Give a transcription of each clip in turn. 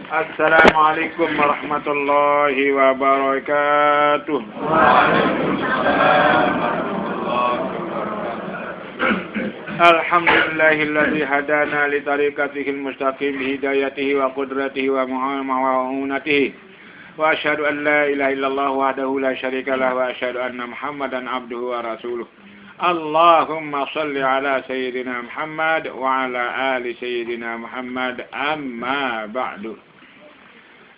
Assalamualaikum warahmatullahi wabarakatuh. Waalaikumsalam warahmatullahi wabarakatuh. Alhamdulillahilladzi hadana li tariqatihil mustaqim bi hidayatihi wa qudratihi wa ma'unatihi. Wa asyhadu an la ilaha illallah wahdahu la syarika lah wa asyhadu anna Muhammadan abduhu wa rasuluh. Allahumma salli ala sayyidina Muhammad wa ala ali sayyidina Muhammad, amma ba'du.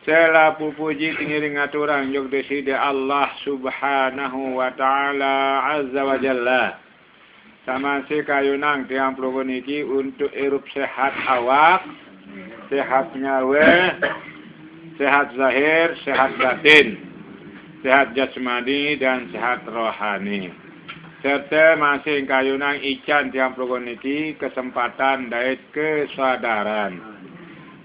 Saya puji tinggi ngaturan jog deside Allah subhanahu wa ta'ala azza wa jalla. Sama si kayunang tiang puluh niki untuk irup sehat awak, sehat nyawa, sehat zahir, sehat batin, sehat jasmani dan sehat rohani. Serta masing kayunang ican tiang puluh niki kesempatan dait kesadaran.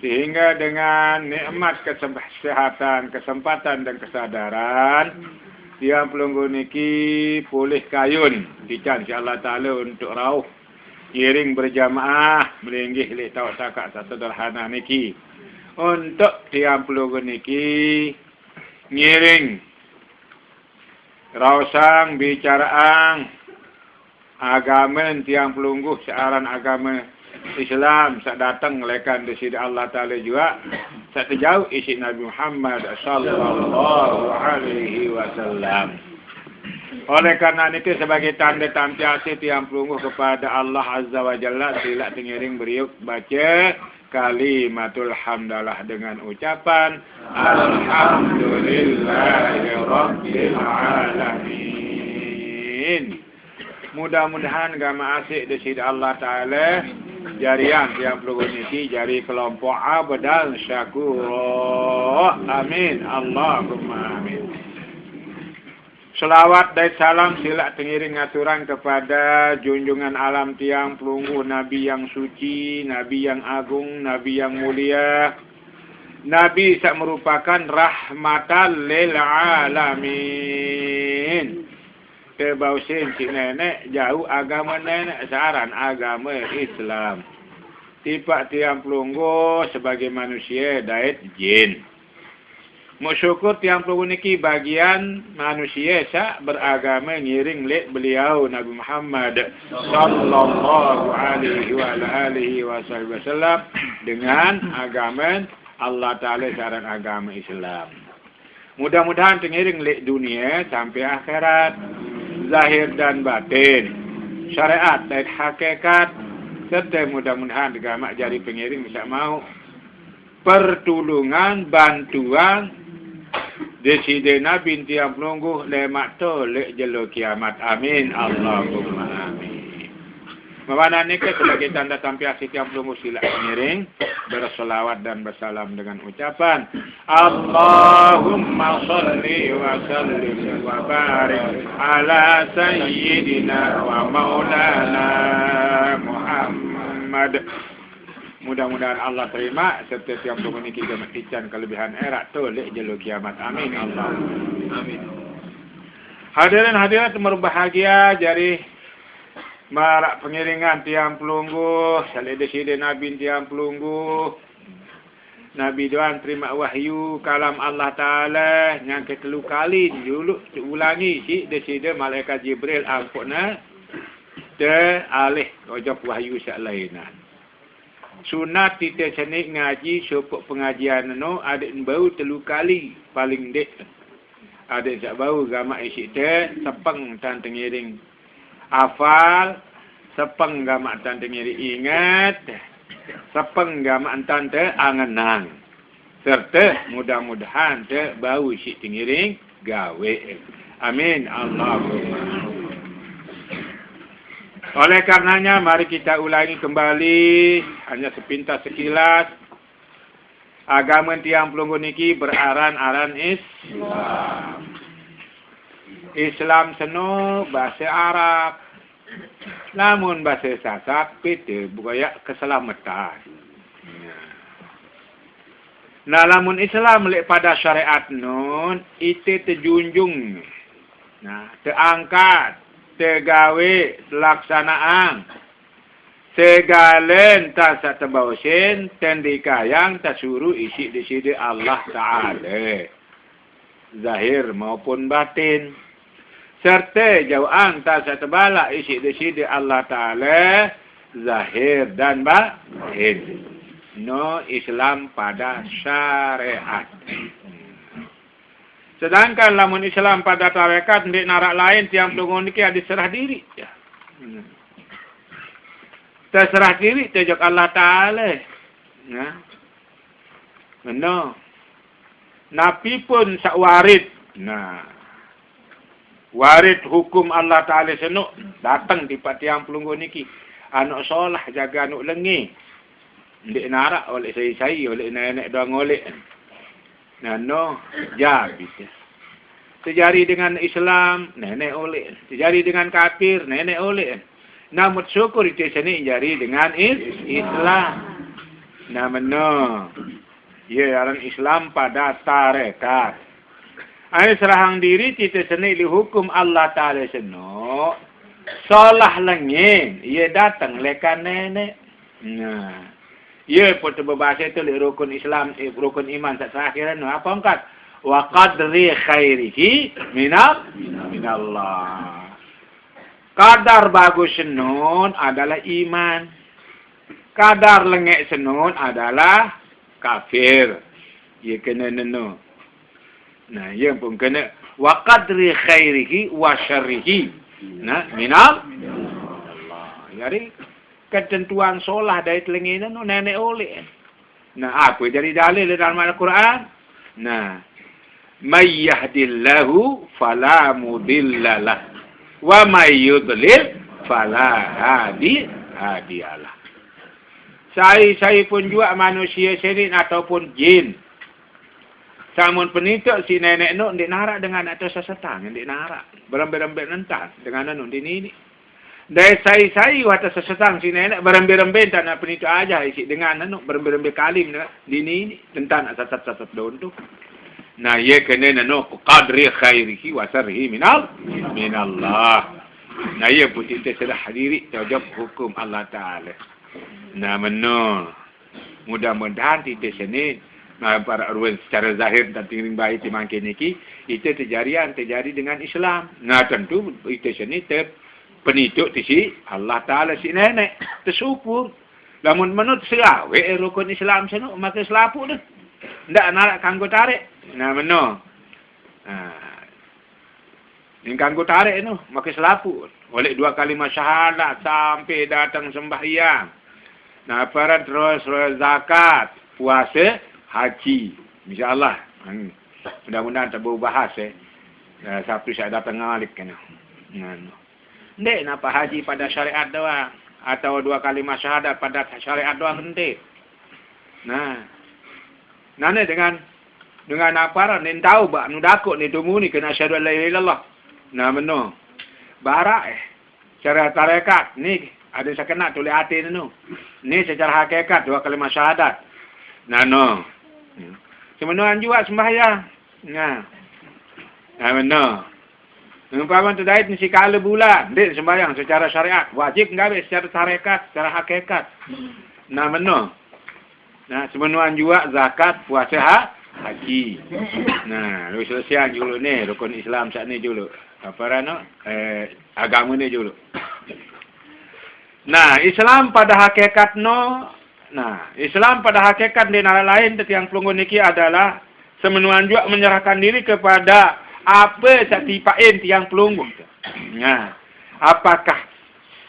Sehingga dengan nikmat kesehatan, kesempatan dan kesadaran, tiang pelunggu niki pulih kayun dican si Allah Ta'ala untuk rauh kiring berjamaah melinggih li tau takak sederhana niki untuk tiang pelunggu niki ngiring rausang bicaraan agama tiang pelunggu searan agama Islam sak datang lekan di sini Allah Ta'ala juga sak terjauh isi Nabi Muhammad sallallahu alaihi wasallam. Oleh karena itu sebagai tanda tampiasi tiang pelungguh kepada Allah Azza wa Jalla silak tengiring beriuk baca kalimatul hamdalah dengan ucapan alhamdulillahirabbil alamin. Mudah-mudahan gama asik di sini Allah Ta'ala jarian tiang pelungguh niki jari kelompok abdal syakur. Amin. Allahumma amin. Selawat dan salam silak tengiring ngaturan kepada junjungan alam tiang pelungguh Nabi yang suci, Nabi yang agung, Nabi yang mulia. Nabi sak merupakan rahmatan lil alamin. Kebausin cik nenek jauh agama nenek saran agama Islam. Tipak tiang pelunggu sebagai manusia dait jin. Syukur tiang pelunggu niki bagian manusia sak beragama ngiring lek beliau Nabi Muhammad sallallahu alaihi wa alihi wasallam dengan agama Allah Ta'ala saran agama Islam. Mudah-mudahan tengiring lek dunia sampai akhirat. Zahir dan batin, syariat dan hakikat, serta mudah-mudahan agama jari pengiring bisa mau pertolongan, bantuan deside Nabi tiang pelungguh lemak to lek jelo kiamat. Amin. Allahumma amin. Mawana ni sebagai tanda tampiasi tiang pelungguh sila pengiring berselawat dan bersalam dengan ucapan Allahumma salli wa sallim wa barik ala sayyidina wa maulana Muhammad. Mudah-mudahan Allah terima serta tiap pelungguh niki gemetican kelebihan erat tolek jelo kiamat. Amin. Allah. Amin. Hadirin hadirat berbahagia jari marak pengiringan tiang pelungguh, salih deside Nabi tiang pelungguh. Nabi doan terima wahyu kalam Allah Ta'ala yang ketelu kali dulu ulangi si deside malaikat Jibril ampuna te alih ojok wahyu sak lainan. Sunat kita senik ngaji sopok pengajian no adik bau telu kali paling dek. Adik sak bau gama isi te sepeng tan tengiring hafal, sepeng gama tante ngiri ingat, sepeng gama tante angenang. Serta mudah-mudahan te bau si tingiring gawe. Amin. Allahumma. Oleh karenanya mari kita ulangi kembali hanya sepintas sekilas. Agama tiang pelungguh niki beraran-aran Islam. Islam seno bahasa Arab. Namun bahasa Sasak beda budaya keselamatan. Nah, lamun Islam lek pada syariat nun itu terjunjung. Nah, terangkat, tergawe, laksanaan Segala entah sak terbausin, tendika yang tersuruh isi di sini Allah Ta'ala. Zahir maupun batin. Serta jauhan tak sak terbalak isi di sini Allah Ta'ala. Zahir dan batin. No Islam pada syariat. Sedangkan lamun Islam pada tarekat, di narak lain tiang pelungun ini ada serah diri. Ya. Terserah diri terjak Allah Ta'ala. Nah. Benar. Nabi pun sak warid. Nah. Warid hukum Allah Ta'ala senuk. Datang di tiang pelunggu niki. Anak solah jaga anak lengi. Ndik narak oleh saya oleh nenek doang oleh. Nah, no. Jabit. Terjadi dengan Islam, nenek oleh. Terjadi dengan kafir, nenek oleh. Namun syukur itu sini jari dengan Islam. Namanya, ya orang Islam pada tarekat. Ini serahang diri kita sini dihukum Allah Ta'ala senuk. Solah lengin, ia datang lekan nenek. Nah, ia pun berbahasa itu rukun Islam, rukun iman tak terakhir. Apa angkat? Wa qadri khairihi minallah. Kadar bagus senun adalah iman. Kadar lengek senun adalah kafir. Ia kena nenu. Nah, ia pun kena wa qadri khairihi wa syarrihi. Nah, minallah. Jadi ketentuan solah dari telinga itu nenek oleh. Nah, apa jadi dalil dalam Al-Quran? Nah, may yahdillahu fala mudhillalah. Wa may yudlil fala hadiyalah. Saya pun juga manusia serin ataupun jin. Samun penituk si nenek nuk ndik narak dengan atau sesetang ndik narak. Berembet-rembet nentan dengan anu ini. Dari saya watas sesetang si nenek berembet-rembet tak nak penituk aja isi dengan anu berembet-rembet kalim ini tentang asat-asat daun tu. Nah, ia kena nano qadri khairihi wa syarrihi minallah. Nah, ia putih terserah hadiri terhadap hukum Allah Ta'ala. Nah, menno. Mudah-mudahan di sini para urwan secara zahir dan tingling baik di mangkin niki itu terjadi dengan Islam. Nah, tentu itu sini peniduk di si Allah Ta'ala si nenek tersyukur. Lamun menurut selawe rukun Islam seno maka selapu dah. Ndak nak kanggo tarik. Nah, benar. Ini kanggo tarik tu, maka selapu. Oleh 2 kalimah syahadat sampai datang sembahyang. Nah, para terus zakat, puasa, haji. InsyaAllah. Mudah-mudahan tak berubah bahas. Sabtu saya datang ngalik kan. Ndek napa haji pada syariat doang. Atau 2 kalimah syahadat pada syariat doang ndek. Nah. Nana dengan apa nen tahu bak nu dakuk ni tumuni kena syahadu la ilaha illallah. Nah benar. Barak cara tarekat ni ada sakena tulis hati nu. Ni secara hakikat 2 kalimah syahadat. Nah no. Semenuan juga sembahyang. Nah. Nah benar. Umpama tu dait ni sikala bulan, dia sembahyang secara syariat. Wajib enggak secara tarekat, secara hakikat. Nah benar. Nah, semenuan juga zakat, puasa, haji. Nah, lu selesai dulu ni rukun Islam saat ni dulu. Apa rano? Agama ni dulu. Nah, Islam pada hakikat Islam pada hakikat di negara lain yang pelunggu niki adalah semenuan juga menyerahkan diri kepada apa satipain tiang pelunggu. Nah, apakah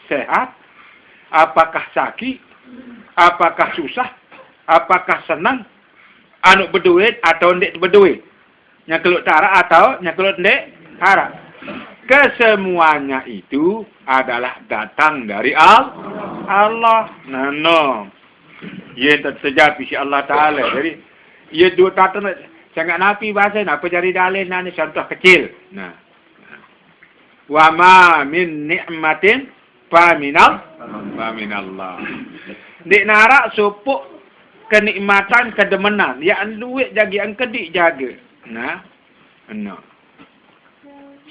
sehat? Apakah sakit? Apakah susah? Apakah senang anu berduit atau ndak berduit? Nyakelut tara atau nyakelut ndak tara? Kesemuanya itu adalah datang dari Allah. Nah, no. Ia tersejar pisi Allah Ta'ala. Jadi, ia dua tatan sangat napi bahasa apa jadi dalil ni contoh kecil. Nah. Wa ma min ni'matin fa minallah. Dik narak supuk kenikmatan, kedemenan. Yang duit jaga, yang kedik jaga. Nah. No.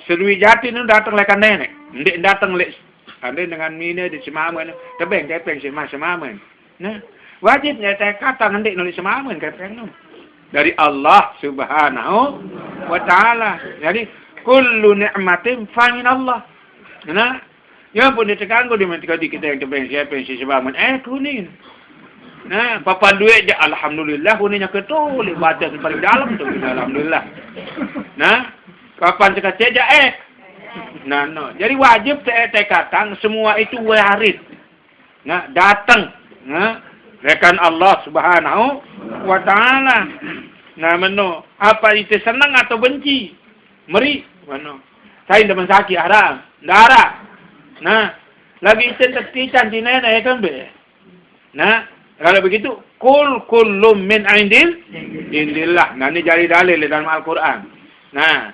Serui jati ni datang lekan nenek. Ndik datang lek Ada dengan mina di semamen. Tebeng kepeng semamen. Nah, wajib nyata kata ngendik nulis semamen kepeng tu. Dari Allah Subhanahu wa taala. Jadi kullu ni'matin fa min Allah. Nah, ya pun ditekan ko di kita yang tebeng siapa semamen kuning. Nah, papan duit je alhamdulillah kuningnya ketul baca paling dalam tu alhamdulillah. Nah, papan sekecil je Nah, no. Jadi wajib tekatan semua itu waris. Nah, datang. Nah, rekan Allah Subhanahu wa taala. Nah, meno apa itu senang atau benci? Meri, meno. Saya demen sakit haram, darah. Nah, lagi itu terkican di nenek kan be. Nah, kalau begitu kullum min indillah. Nah, ini jadi dalil dalam Al-Qur'an. Nah,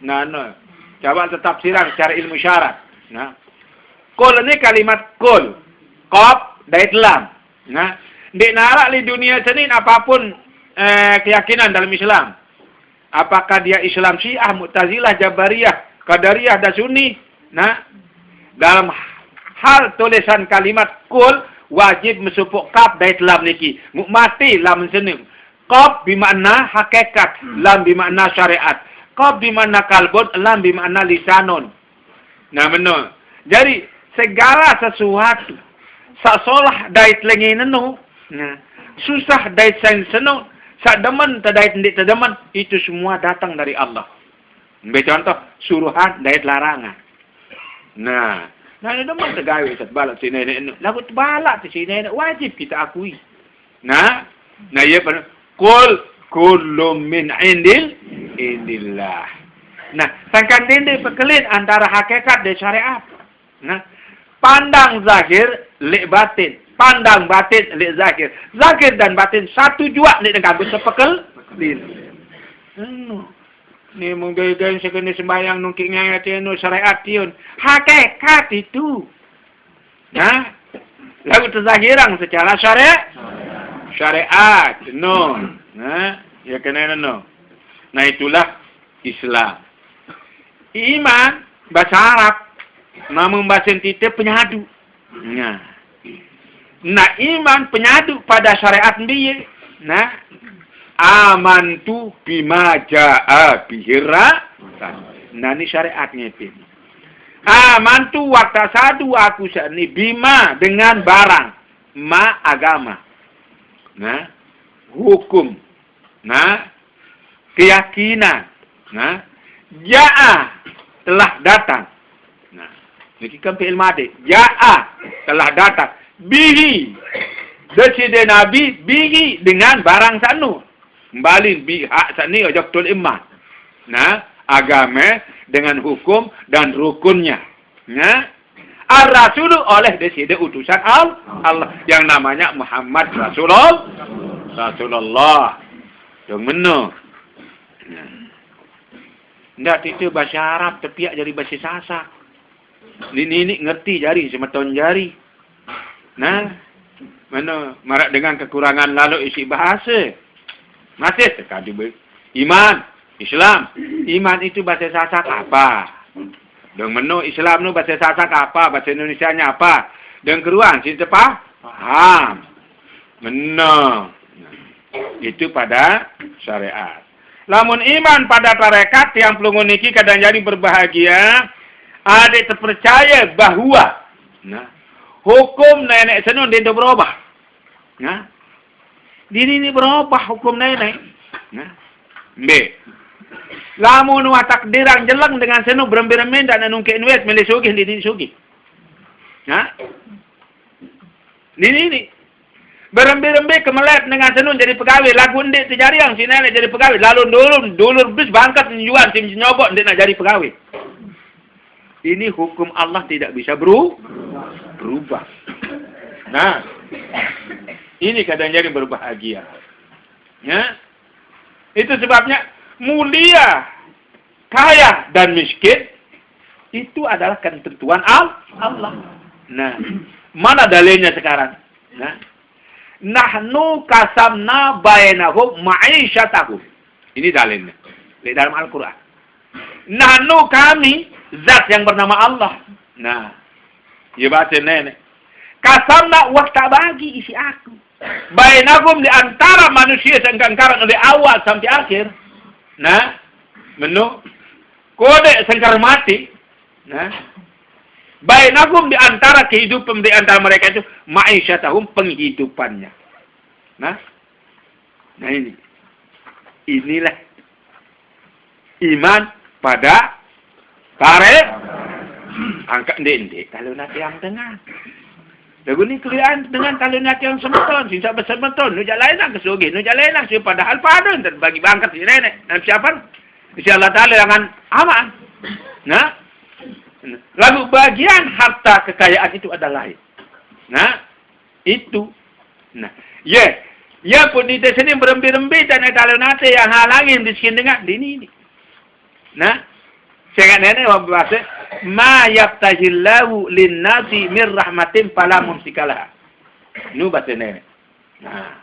no. Coba tafsiran secara ilmu syarat. Nah, kul ini kalimat kul, qaf, dait lam. Nah, di narak di dunia senin apapun keyakinan dalam Islam. Apakah dia Islam Syiah, Mu'tazilah, Jabariyah, Qadariyah dan Sunni? Nah, dalam hal tulisan kalimat kul wajib mesupuk kaf dait lam niki. Mati lam senim. Qaf bermakna hakikat, lam bermakna syariat. Qaf bermakna kalbun, lam bermakna lisanun. Nah, benar. Jadi segala sesuatu sasolah dait lengi nenu. Nah, susah dait sain senu. Sak demen tadait ndik tedemen itu semua datang dari Allah. Ambil contoh suruhan dait larangan. Nah ini demen tegawe sat balak sini ni. Lagu balak di sini wajib kita akui. Nah ya pada kullu min indillah. Nah, sangkan dinding pekelin antara hakikat dan syariat. Nah, pandang zahir lek batin. Pandang batin lek zahir. Zahir dan batin satu jua lek dengan bersepekel. Ni mungkin sekena sembahyang nungkingnya tiun syariat tiun. Hakikat itu. Nah, lagu terzahiran secara syariat. No. Nah, ya kena no. Nah, itulah Islam. Iman bahasa Arab, namun bahasa kita penyadu. Nah, iman penyadu pada syariat dia. Nah, amantu bima jaa bihira. Nah, ini syariatnya itu. Amantu waktu sadu aku sani bima dengan barang, ma agama. Nah, hukum. Nah, keyakinan. Nah, jaa telah datang. Nah, ini kan fi'il madhi. Jaa telah datang. Bihi deside Nabi bihi dengan barang sanu. Kembali hak sani ojok tul iman. Nah, agama dengan hukum dan rukunnya. Nah, ar-rasulu oleh deside utusan Allah yang namanya Muhammad Rasulullah. Yang benar. Ndak itu bahasa Arab tepiak jadi bahasa Sasak. Ini ngerti jari semeton jari. Nah, mana marak dengan kekurangan lalu isi bahasa. Masih terkadu iman, Islam. Iman itu bahasa Sasak apa? Dan menu Islam nu bahasa Sasak apa? Bahasa Indonesianya apa? Dan keruan si paham. Menang. Itu pada syariat. Lamun iman pada tarekat yang pelungun niki kadang jadi berbahagia. Ada terpercaya bahwa hukum nenek senun dia berubah. Nah, dini ini berubah hukum nenek. Nah, B. Lamun wa takdiran jelang dengan senun berembe-rembe dan nungke inwes milih sugih di sugih. Nah, ini berembe-rembe kemelet dengan senun jadi pegawai. Lagu ndik terjadi yang si nenek jadi pegawai. Lalu dulur bis bangkat menjual si nyobok ndik nak jadi pegawai. Ini hukum Allah tidak bisa berubah. Nah, ini kadang jadi berbahagia. Ya, itu sebabnya mulia, kaya dan miskin itu adalah ketentuan Allah. Nah, mana dalilnya sekarang? Nah, nahnu kasamna bainahum ma'isyatahum. Ini dalilnya di dalam Al-Qur'an. Nahnu kami zat yang bernama Allah. Nah, ya baca nenek. Kasamna wak tak bagi isi aku. Bainakum di antara manusia sengkangkaran dari awal sampai akhir. Nah, menu kode sengkar mati. Nah, bainakum di antara kehidupan di antara mereka itu ma'isyatahum penghidupannya. Nah inilah iman pada tarik angka ndek kalau nanti yang tengah. Lagu ni kelihatan dengan kalau nanti yang semeton, sisa bersemeton, nu jalain ke sugi, nu jalain ke padahal padon dan bagi bangkat si nenek dan siapa? Insya Allah Taala dengan aman. Nah, lalu bagian harta kekayaan itu ada lain. Nah, itu. Nah, ya pun di sini berembi-rembi dan kalau nanti yang halangin di sini dengar di ini. Nah, saya nenek bahasa ma yaftahillahu linnasi mir rahmatin fala mumsikalah. Nu bahasa nenek. Nah,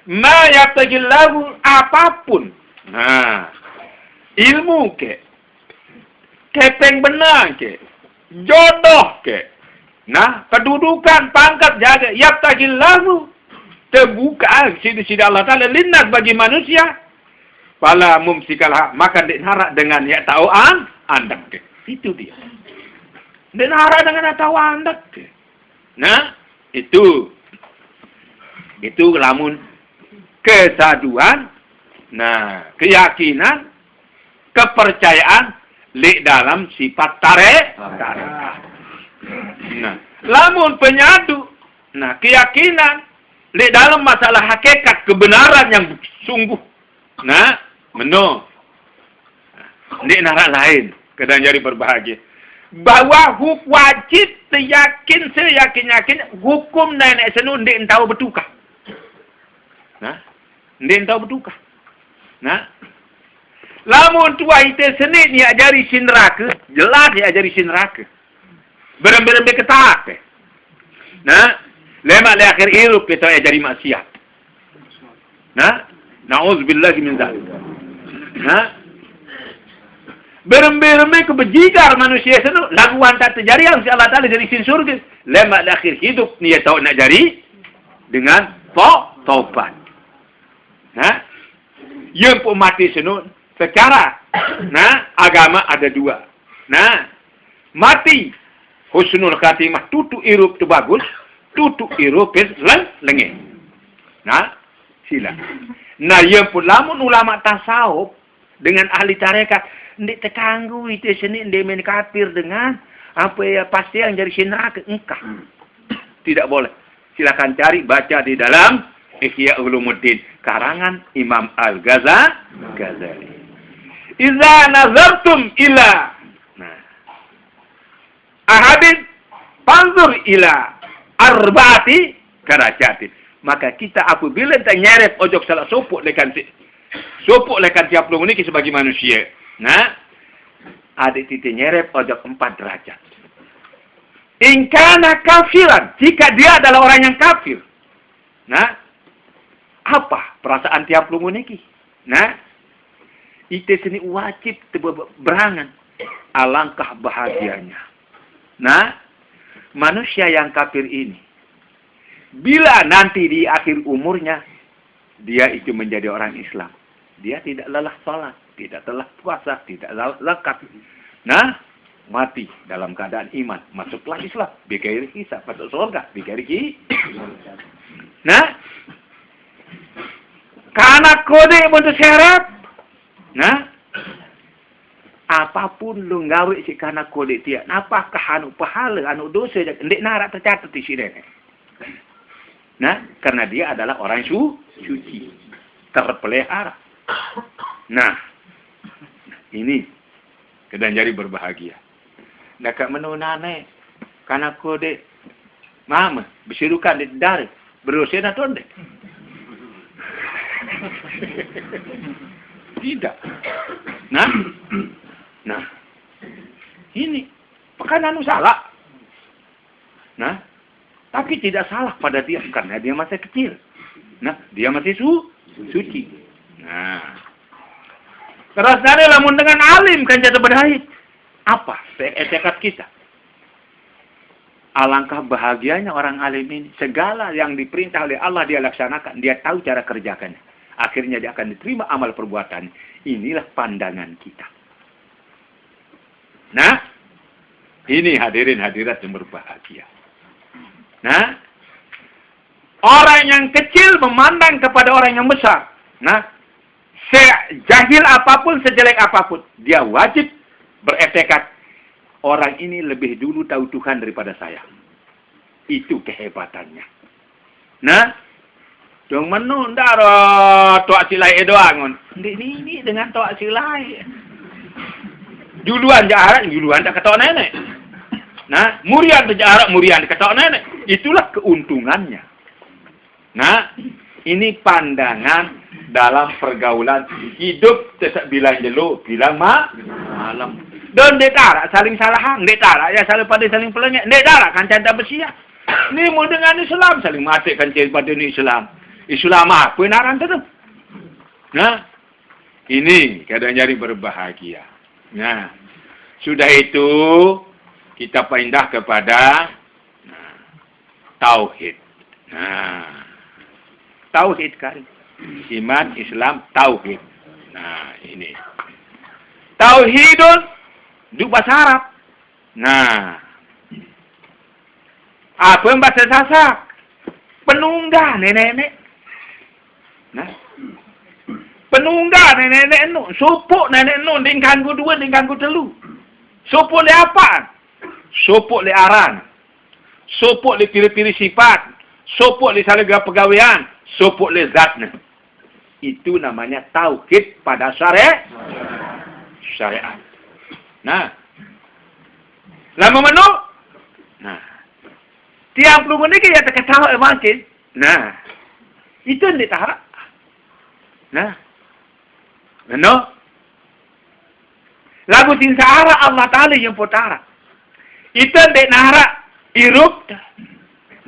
ma yaftahillahu apapun. Nah, ilmu kepeng benar jodoh nah, kedudukan, pangkat, jaga, yaftahillahu terbuka sisi Allah Ta'ala linnas bagi manusia fala mumsikalah maka dinara dengan ya tahu andak itu dia dinara dengan tahu andak nah itu lamun kesaduan nah keyakinan kepercayaan li dalam sifat tarik nah lamun penyadu nah keyakinan li dalam masalah hakikat kebenaran yang sungguh nah meno di nara lain kadang jadi berbahagia bahwa wajib seyakin hukum nenek senu ndek tahu betukah nah ndek tahu betukah nah lamun tua itu seni ni ajari sin neraka jelas dia ajari sin neraka berembe-rembe ketak nah lemak le akhir hidup kita ajari maksiat nah na'udzubillahi min dzalik nah berembe-rembe kebejigar manusia itu laguan tak terjadi yang Allah Ta'ala dari sin surga lemak akhir hidup ni tahu nak jari dengan taubat nah yang pun mati senu secara nah agama ada dua nah mati husnul khatimah tutu irup tu bagus tutu irup lengeh nah sila nah yang pun lamun ulama tasawuf dengan ahli tarekat ndik terganggu itu seni ndik main kafir dengan apa ya pasti yang jadi neraka engkau tidak boleh silakan cari baca di dalam Ihya Ulumuddin karangan Imam Al-Ghazali iza nazartum ila ahadin panzur ila arba'ati karajatin maka kita apabila tak nyeret ojok salah sopok lekan siap lu ini sebagai manusia nah adik titik nyeret ojok 4 derajat ingkana kafiran jika dia adalah orang yang kafir nah apa perasaan tiap lu ini nah itu sini wajib berangan alangkah bahagianya nah manusia yang kafir ini bila nanti di akhir umurnya dia itu menjadi orang Islam dia tidak lelah salat tidak lelah puasa tidak lelah zakat nah mati dalam keadaan iman masuklah Islam bighairi hisab masuk surga bighairi nah karena kode untuk syarat nah apapun lu gawe si kana kode dia apakah anu pahala anu dosa ndek nara tercatat di sini nah karena dia adalah orang suci terpelihara nah ini kedang jadi berbahagia nak menunane kana kode mama bisirukan di dari berusia na tonde tidak nah ini pekan anu salah nah tapi tidak salah pada dia karena dia masih kecil nah dia masih suci nah terus dari lamun dengan alim kan jatuh berdaya apa tekad kita Alangkah bahagianya orang alim ini. Segala yang diperintah oleh Allah dia laksanakan. Dia tahu cara kerjakannya. Akhirnya dia akan diterima amal perbuatan. Inilah pandangan kita. Nah, ini hadirin hadirat yang berbahagia. Nah, orang yang kecil memandang kepada orang yang besar. Nah, sejahil apapun, sejelek apapun, dia wajib bertekad. Orang ini lebih dulu tahu Tuhan daripada saya. Itu kehebatannya. Nah, dong menu ndak toak silai doang. Ini dengan toak silai. Duluan jarak, duluan tak ketok nenek. Nah, murian jarak, murian ketok nenek. Itulah keuntungannya. Nah, ini pandangan dalam pergaulan hidup tetap bilang jeluk, bilang malam. Dan dek tarak saling salahan, dek tarak ya saling pada saling pelengek, dek tarak kan canda bersiap. Ni mau dengan Islam saling mati kan pada ni Islam. Islam apa naran tu? Nah, ini kadang jadi berbahagia. Nah, sudah itu kita pindah kepada tauhid. Nah, tauhid kan. Iman, Islam, tauhid. Nah, ini. Tauhidun duk bahasa Arab. Nah. Apa yang bahasa Sasak? Penunggah nenek-nenek. Nah. Penunggah nenek-nenek nu. Supuk nenek nu. Dingkan ku dua, dingkan ku telu. Supuk le apa? Supuk le aran. Supuk le piri-piri sifat. Supuk le salega pegawaian. Supuk le zatnya. Itu namanya tauhid pada syariat. Nah. Lama menu? Nah. Tiang pelungun ni kita ketawa makin. Nah. Itu yang ditarak. Nah. Menu? Lagu cinta arah Allah Ta'ala yang potara. Itu yang ditarak. Irup.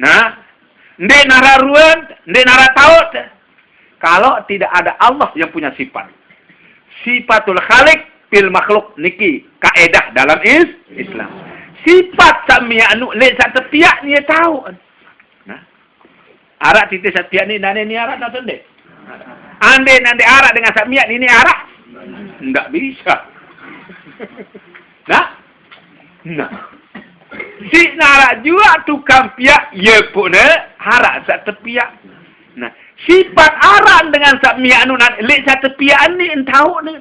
Nah. Ndek nara ruan. Ndek nara taut. Kalau tidak ada Allah yang punya sifat. Sifatul khalik fil makhluk niki kaedah dalam Islam. Sifat samiyanu le sak tepiak ni tahu. Nah. Arak titik setiak ni nane ni arak tak sendek. Ande nande arak dengan samiak ni arak. Enggak bisa. Nah. Nah. Si narak juga tukang piak ye pun arak sak tepiak. Nah, sifat arak dengan samiyanu le sak tepiak ni tahu ni.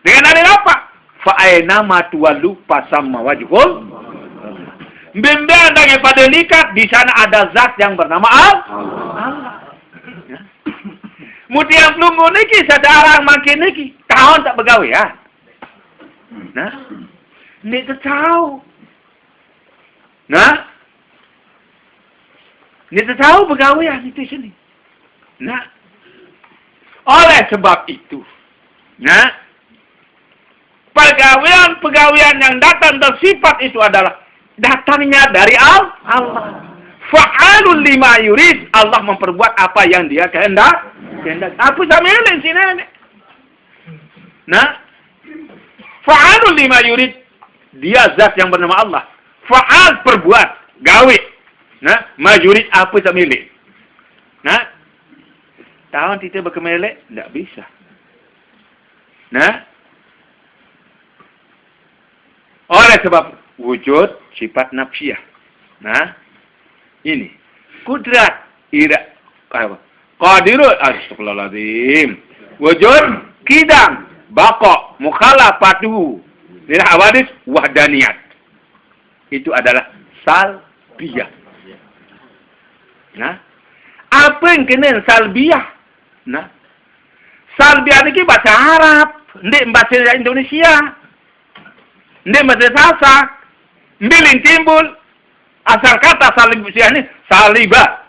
Dengan ada apa? Fa'aina ma tuwallu fasamma wajhul. Bimbang daripada likat di sana ada zat yang bernama Allah. Mutiang pelunggu niki sedarang makin niki tahun tak bergawe ya. Nah, ni tahu. Nah, ni tahu bergawe ya di sini. Nah, oleh sebab itu, nah. Pegawaian yang datang bersifat itu adalah datangnya dari Allah. Fa'alul lima yurid. Allah memperbuat apa yang dia kehendak. Apa sama ini sini? Nah, fa'alul lima yurid. Dia zat yang bernama Allah. Fa'al perbuat, gawe. Nah, majurid apa sama ini? Nah, tahun kita berkemelek tidak bisa. Nah, oleh sebab wujud sifat nafsiyah. Nah, ini kudrat ira qadirul astagfirullahaladzim. Wujud kidam baqa mukhalafatu lil hawadis wahdaniyat. Itu adalah salbiyah. Nah, apa yang kena salbiyah? Nah, salbiyah ini bahasa Arab, ndek bahasa Indonesia. Ini masih sasak. Mbilin timbul. Asal kata salibah ini salibah.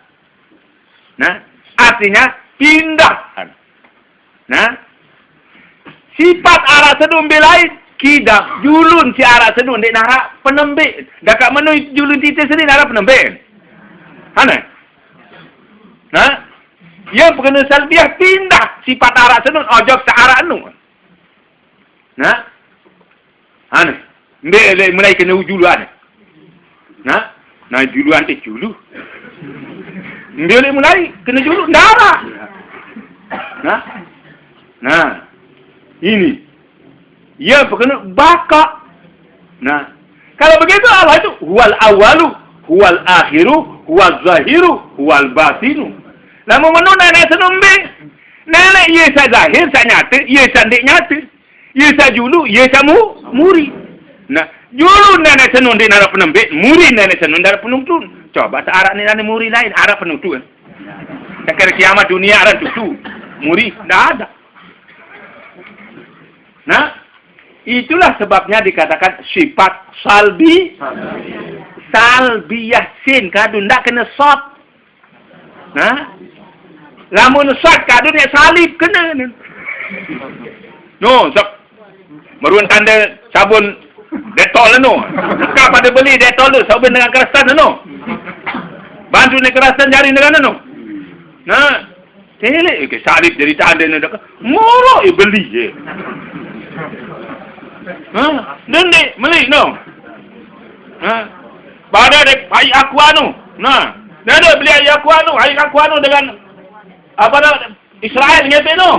Nah, artinya pindah. Nah, sifat arah sedun bilai kidak julun si arah sedun di nara penembik. Dekat menu julun titik sini nara penembik. Mana? Nah, yang pengenal salbiah pindah sifat arah sedun ojok se arah anu. Nah, aneh. Mbak mulai kena juluan. Nah juluan tu julu. Mbak mulai kena julu darah. Nah, ini. Ya, kena bakak. Nah, kalau begitu Allah itu huwal awalu, huwal akhiru, huwal zahiru, huwal batinu. Lama mana nenek senumbi? Nenek ia sa zahir, sa nyata, ia sa ndik nyata. Ia sa julu, ia sa muri. Nah, julu nenek senun di nara penembik, muri nenek senun nara penuntun. Coba tak arak ni nenek muri lain, arak penuntun. Dan kira kiamat dunia arak tutu. Muri, tak ada. Nah, itulah sebabnya dikatakan sifat salbiyah sin kadun tak kena sot. Nah, lamun sot kadun ya salib kena. No, meruan tanda sabun Dettol no. Kau pada beli Dettol tu sabun dengan kerasan no. Bantu dengan kerasan jari dengan no. Nah, telek ke salib jadi tanda ni dak. Moro beli je. Dende beli no. Pada dek ai aku anu. Nah, dende beli ai aku anu dengan apa nama Israel ngete no.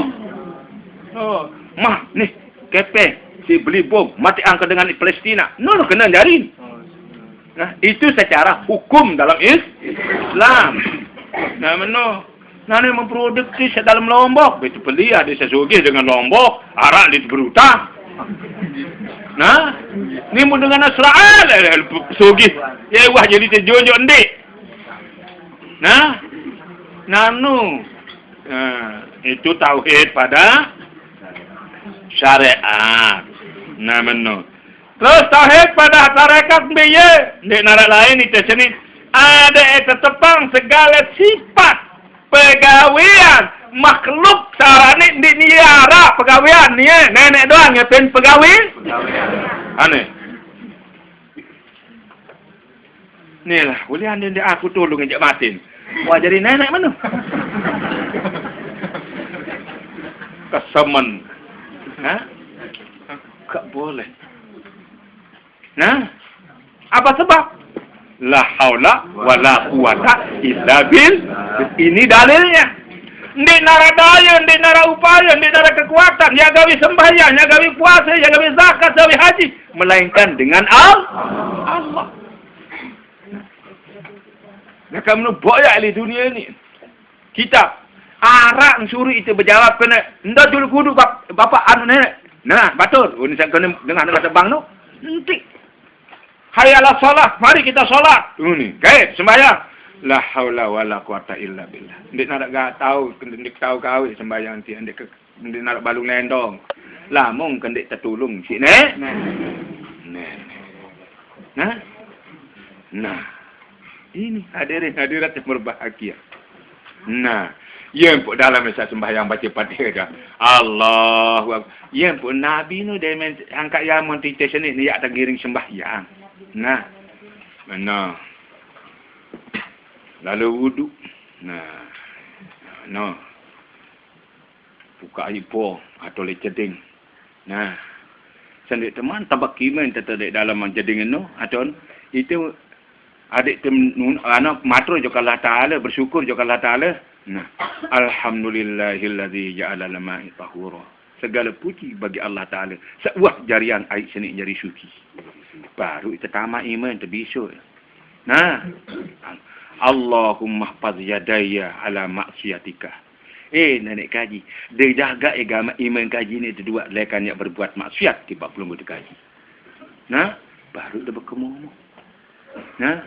Oh, mah ni kepe si beli bom mati angkat dengan Palestina. No kena jarin. Nah, itu secara hukum dalam Islam. Nah, meno nane memproduksi dalam Lombok, itu beli ada sesugih dengan Lombok, arak di berutang. Nah, ni mu dengan Israel sugih. Ya wah jadi terjonjok ndik. Nah, nanu. Itu tauhid pada syariat. Nah, meno. Terus tauhid pada tarekat biye, di negara lain itu sini ada tetepang segala sifat pegawaian makhluk sarane di niara pegawaian ni nenek doang yang pen pegawai aneh ni lah boleh anda aku tolong ngejak matin wah jadi nenek mana kesemen tak boleh apa sebab la haula wala quwata illa billah. Ini dalilnya. Ndek nara daya, ndek nara upaya, ndek nara kekuatan, ya gawi sembahyang, ya gawi puasa, ya gawi zakat, ya gawi haji, melainkan dengan Allah. Nak kamu boyak di dunia ni. Kita arak suri itu berjawab kena ndak dulu kudu bapak anu nenek. Nah, betul. Ini saya kena dengar bahasa bang no. Nanti hayalah salat, mari kita salat. Ini, gaib sembahyang. La haula wala quwata illa billah. Ndik nak gak tahu, ndik tahu kau sembahyang ti ndik nak balung lendong. Lah mung ndik tertulung si nek. Nah. Ini hadirat yang berbahagia. Nah, yang pun dalam masa sembahyang baca Fatihah dah. Allahu Akbar. Yang pun Nabi nu dia angkat yang montitation ni yak tergiring sembahyang. Nah. Lalu wudu. Nah. Buka ipo atau le jeding. Nah. Sendik teman tabak kimen tetadek dalam jeding no atau itu adik anak matro juga Allah Taala bersyukur juga Allah Taala. Nah, alhamdulillahillazi ja'ala lama'i tahura. Segala puji bagi Allah Taala. Sewah jarian air seni jari suci. Baru itu tamat iman terbisul. Nah, Allahumma hfaz yadayya ala maksiatika. Nenek kaji, dia jaga agama iman kaji ni dua lekan yang berbuat maksiat di 40 kaji. Nah, baru dia berkemung. Nah,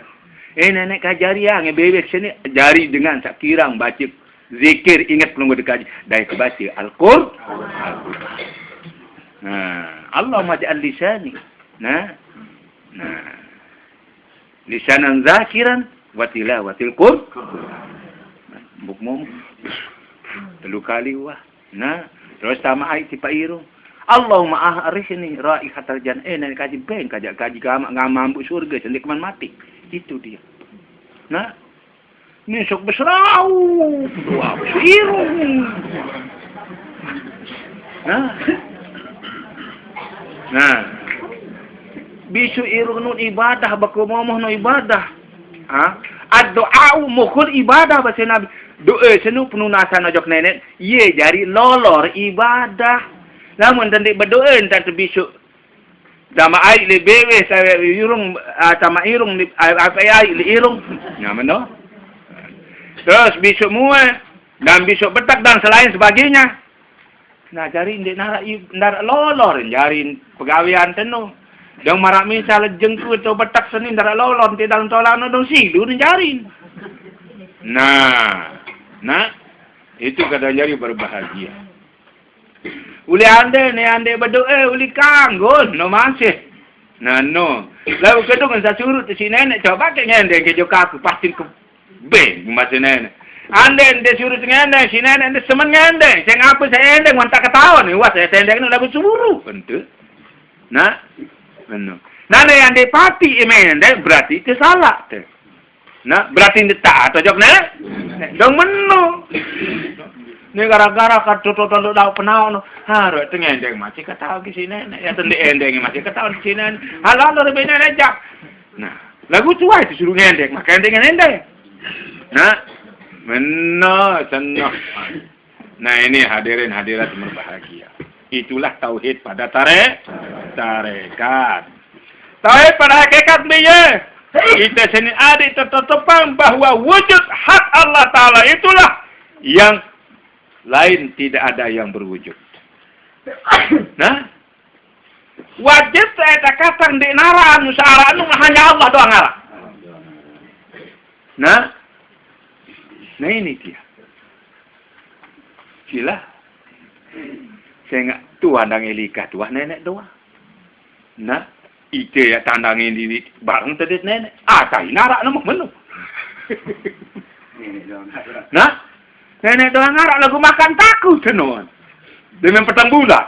nenek kaji yang bebek sini jari dengan sak kirang baca zikir ingat pelunggu dekaji dari kebaca Al-Qur'an. Nah, Allah maj'al lisani. Nah. Lisanan zakiran wa tilawatil Qur'an. Bukmum 3 kali wah. Nah, terus sama ai tipa irung. Allahumma ahrishni raihatal jannah. Nenek kaji beng kaji gamak ngamambuk surga sendik keman mati. Itu dia. Nah, ni sok berserau. Wah, irung. Nah. bisu irunun ibadah bakumomoh no ibadah. Ad-doa mukul ibadah bahasa Nabi. Doa senu penunasan ojok nenek. Ye jari lolor ibadah. Namun tendik berdoa entar bisu. Dama air li bewe saya irung sama irung apa air li irung. Ngamano. Terus bisu mua dan bisu betak dan selain sebagainya. Nah jari ndik narak lolor jari pegawian tenu. Dong marak misal jengku atau betak seni darat lolor ti dalam tolak dong silu jari. Nah itu kata jari berbahagia. Uli ande berdoa uli kanggon no masih. Nah no. Lalu kedung saya suruh si nenek coba ke ngende ke jokaku pasti ke ben masih nenek. Ande suruh ngende si nenek ande semen ngende. Saya ngapa saya ende ngantak ketahuan wah saya tendek nu lagu suruh bentuk. Nah nana yang dipati emende berarti itu salah teh. Nah berarti itu tak atau jok nek dong menu. Ni gara-gara kat toto lau penau no. Harus tengendeng masih ketahu ke sini nek ya tende endeng masih ketahu ke sini. Halal lebih nejak. Nah lagu tua itu suruh ngendeng maka endeng. Nah meno senang. Nah ini hadirin hadirat berbahagia. Itulah tauhid pada tarekat. Tauhid pada hakikat dia. Kita sini ada tertetapkan bahawa wujud hak Allah Ta'ala itulah yang lain tidak ada yang berwujud. Nah, wajib saya katakan di nara nusara hanya Allah doang ngarah. Nah ini dia. Sila. Saya enggak tuan dan elika tuan nenek doang. Nah, ite ya tandangin di bareng tadi nenek. Tai narak nama menu. Nah, nenek doang narak lagu makan takut tenon. Dengan petang bulan.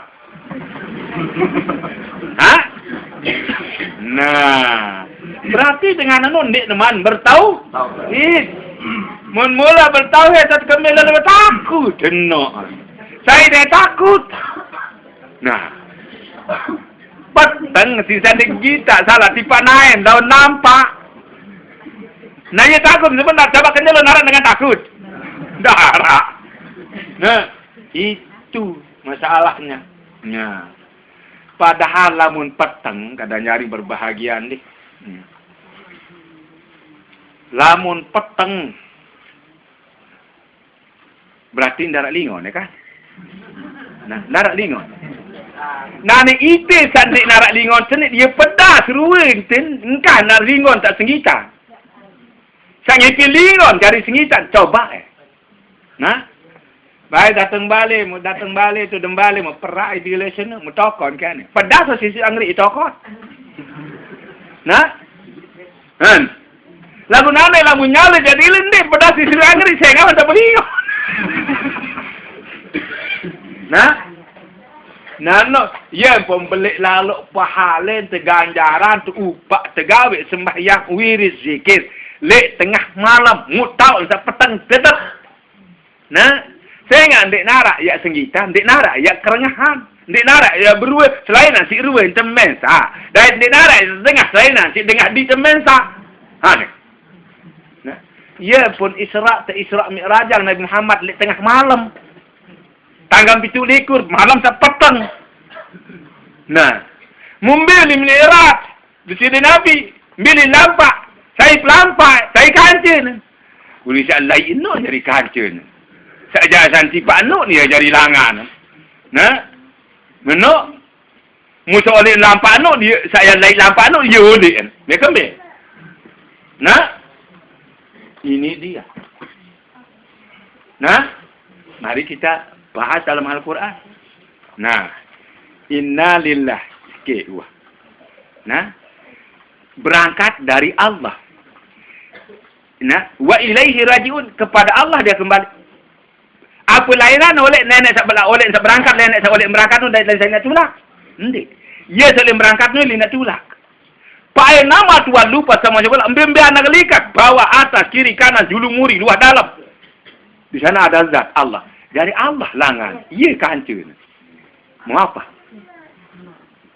Nah, berarti dengan anu ndik teman bertauhid. Mun mula bertauhid sat kembali lalu takut tenon. Saya dah takut. Nah, petang si sandik kita salah tipa naik daun nampak. Nanya takut sebentar coba kenal narak dengan takut. Darah. Nah, itu masalahnya. Nah, padahal lamun petang kada nyari berbahagian deh. Lamun petang berarti darat lingon ya kan? Nah, narak lingon. Nah, ni ite sandik narak lingon senit dia pedas ruwing tin engkau narak lingon tak sengitan. Sang ipi lingon cari sengitan coba Nah, baik datang balik tu dembali mau perai di relation mau tokon kan. Pedas sisi angri tokon. Nah, lagu nane lagu nyale jadi lindih pedas sisi angri saya enggak ada lingon. Nah, ya pembeli lalu pahala teganjaran tu upak tegawe sembahyang wirid zikir lek tengah malam mutau sa petang tetap. Nah, saya nggak narak ya senggitan, ndik narak ya kerengahan, ndik narak ya beruwe selain nasi ruwe temensa, dan ndik narak tengah selain nasi tengah di temensa. Nah, ya pun Isra Mi'rajang Nabi Muhammad lek tengah malam. Tanggal 17 malam sepetang. Nah, membeli Mi'raj di sini Nabi, beli lampak, saya pelampak, saya kancin. Uli saya lain no jadi kancin. Saja santi panu ni jadi langan. Nah, meno musuh oleh lampak no dia saya lain lampak no dia oleh. Dia kembali. Nah, ini dia. Nah, mari kita bahas dalam Al-Quran. Nah, inna lillah kewa. Nah, berangkat dari Allah. Nah, wa ilaihi rajiun, kepada Allah dia kembali. Apa lainan oleh nenek sebelah oleh berangkat nenek oleh berangkat tu dari saya nak tulak. Hindi. Ia boleh berangkat ni nak tulak. Pai nama tuan lupa sama je ambil anak likat bawa atas kiri kanan julung muri luar dalam. Di sana ada zat Allah. Dari Allah langan. Ia kancun. Mau apa?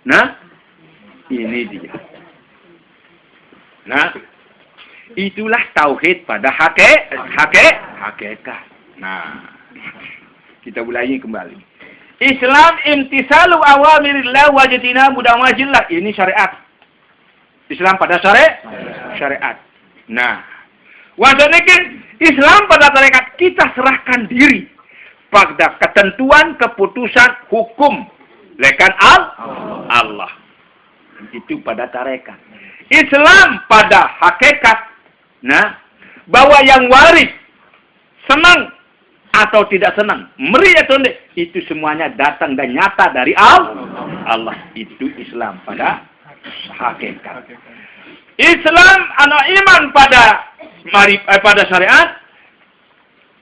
Nah, ini dia. Nah, itulah tauhid pada hakikat. Nah, kita ulangi kembali. Islam imtisalu awamirillah wajtina mudawajillah. Ini syariat. Islam pada syariat. Nah, wajibnya Islam pada tarekat kita serahkan diri pada ketentuan keputusan hukum lekan Allah. Itu pada tarekat. Islam pada hakikat. Nah, bahwa yang waris senang atau tidak senang, meri atau tidak, itu semuanya datang dan nyata dari Allah. Itu Islam pada hakikat. Islam iman pada syariat.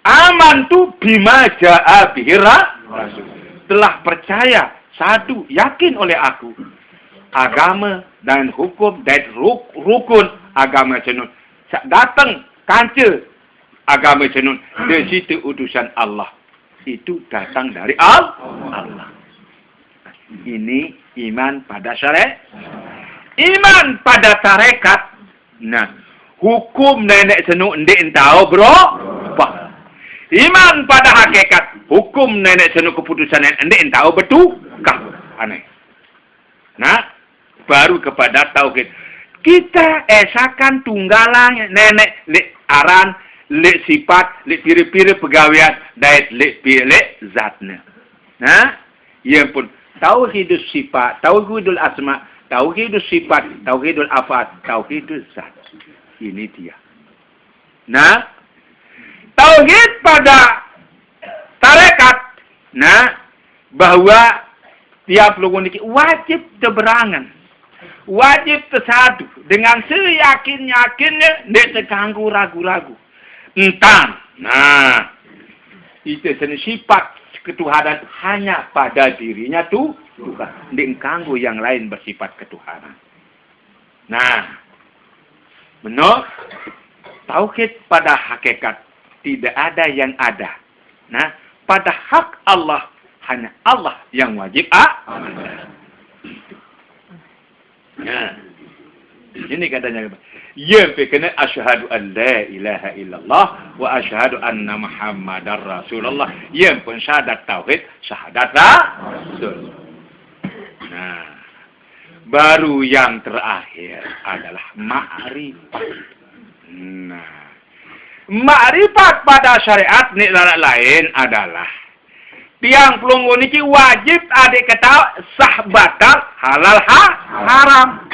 Amantu bima jaa bihi rasul. Telah percaya, satu, yakin oleh aku. Agama dan hukum dan rukun agama cenun. Datang kancil agama cenun. Di situ utusan Allah. Itu datang dari Allah. Ini iman pada syariat. Iman pada tarekat. Nah, hukum nenek senu ndik entau bro. Iman pada hakikat. Hukum nenek senu keputusan ndik entau betul. Aneh. Nah, baru kepada tauhid. Kita esakan tunggalang nenek lek aran, lek sifat, lek piri-piri pegawaian, dait lek zatnya. Nah, ia pun tauhidus sifat, tauhidul asma, tauhidus sifat, tauhidul afat, tauhidul zat. Ini dia. Nah, tauhid pada tarekat, nah, bahwa tiap lugu niki wajib teberangan. Wajib tersatu dengan seyakin-yakinnya, tidak terganggu ragu-ragu. Entah, nah, itu sifat ketuhanan hanya pada dirinya tuh, Tuhan. Tidak mengganggu yang lain bersifat ketuhanan. Nah, menurut tauhid pada hakikat tidak ada yang ada. Nah, pada hak Allah hanya Allah yang wajib Nah, ini katanya, ya kena asyhadu an la ilaha illallah wa asyhadu anna muhammadar rasulullah. Ya pun syahadat tauhid, syahadat rasul. Nah, baru yang terakhir adalah ma'rifat. Nah, ma'rifat pada syariat ni lain adalah tiang pelunggu niki wajib adik kata sah batal halal haram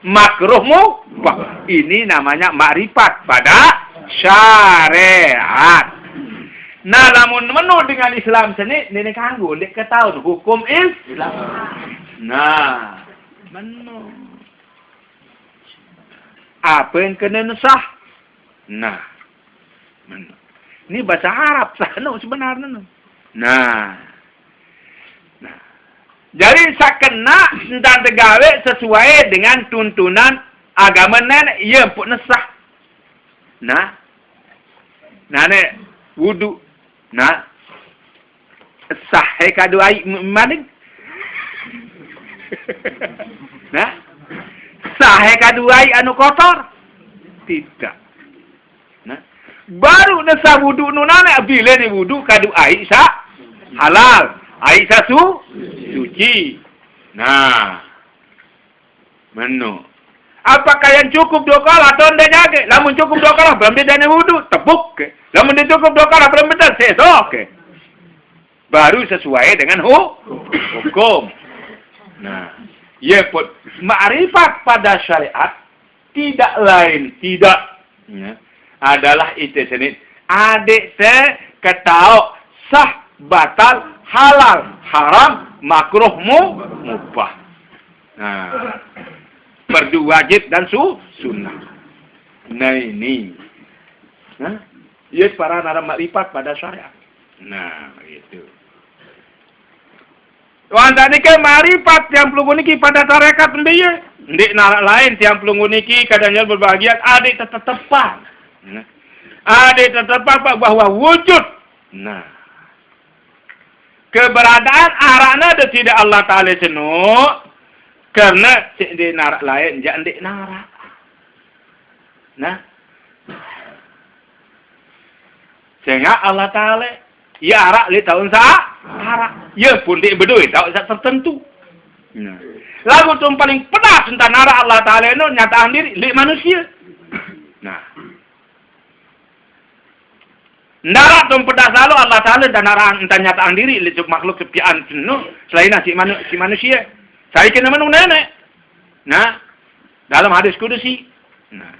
makruhmu. Wah, ini namanya makrifat pada syariat. Nah, namun menu dengan Islam seni nenek kanggo dek ketahuan hukum Islam. Nah, menu apa yang kena sah? Nah, menu ini bahasa Arab sahno sebenarnya. Nah, jadi sakena dan tegawe sesuai dengan tuntunan agama nenek, ia pun nesah. Nah, nenek wudu, nah, sah kadu ai maning. Nah, sah kadu ai anu kotor, tidak. Nah, baru nesah wudu nunane bila ni wudu kadu ai sah halal, Aisyah suci. Nah, menu. Apakah yang cukup 2 kali atau tidak jaga? Lamun cukup 2 kali, belum dia wudu, tepuk ke. Lamun dia cukup 2 kali, belum betul, sesok ke. Baru sesuai dengan hukum. Nah, ia pun ma'rifat pada syariat tidak lain, tidak. Ya, adalah itu sendiri. Adik saya ketahu sah batal, halal, haram, makruh, mubah. Nah, fardu wajib dan sunnah. Nah ini. Nah, ia para nara makrifat pada syariat. Nah, itu. Wanda niki makrifat yang pelunggu niki pada tarekat dia. Ndik nara lain yang pelunggu niki kadangnya berbahagia adik tetepan. Nah, adik tetepan bahwa wujud. Nah, keberadaan arana ada tidak Allah Ta'ala senu karena di narak lain jangan di narak. Nah. Sehingga Allah Ta'ala ya arak li tahun arak. Ya pun dia berdua tahun tertentu. Nah. Lagu tu paling pedas tentang arak Allah Ta'ala itu nyataan diri li manusia. Nah. Nara tu pedas lalu Allah Ta'ala dan arak entah nyataan diri li makhluk sepian penuh selain si manusia. Saya kena menung nenek. Nah. Dalam hadis kudusi. Nah.